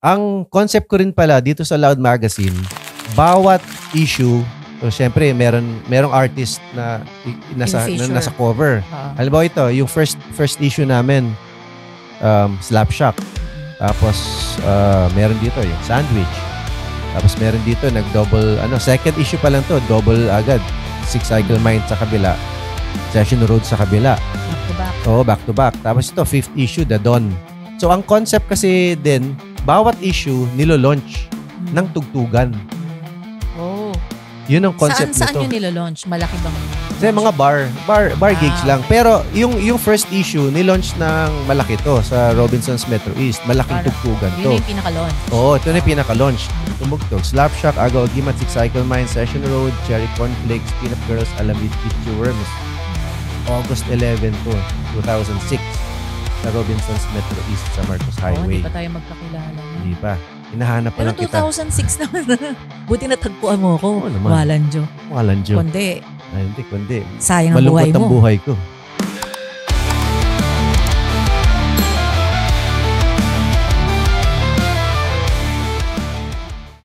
Ang concept ko rin pala dito sa Loud Magazine, bawat issue, so syempre merong artist na nasa cover. Halimbawa ito, yung first issue namin, Slapshot. Tapos meron dito yung Sandwich. Tapos meron dito nag-double, second issue pa lang to, double agad. Six Cycle Mind sa kabila, Session Road sa kabila. Back to back. Oo, back to back. Tapos ito, fifth issue, The Dawn. So ang concept kasi din, bawat issue nilo-launch ng tugtugan. Oh. Yun ang concept nito. Saan yun nilo-launch? Malaki bang? Sa mga bar gigs lang. Pero yung first issue, nilaunch ng malaki to sa Robinsons Metro East. Malaking tugtugan to. Yun yung pinaka-launch. Oo, ito na yung pinaka-launch. Tumugtog. Slapshot, Agaw Agimat, Six Cycle Mine, Session Road, Cherry Cornflakes, Peanut Girls, Alamid, Eat Your Worms. August 11 to 2006 sa Robinsons Metro East sa Marcos Highway. Hindi pa tayo magkakilala. Hindi pa. Hinahanap pa lang kita. Pero 2006 naman. Buti natagpuan mo ako. Oo naman. Walanjo. Walanjo. Kundi. Ay, hindi, kundi. Sayang ang buhay mo. Malungkot ang buhay ko.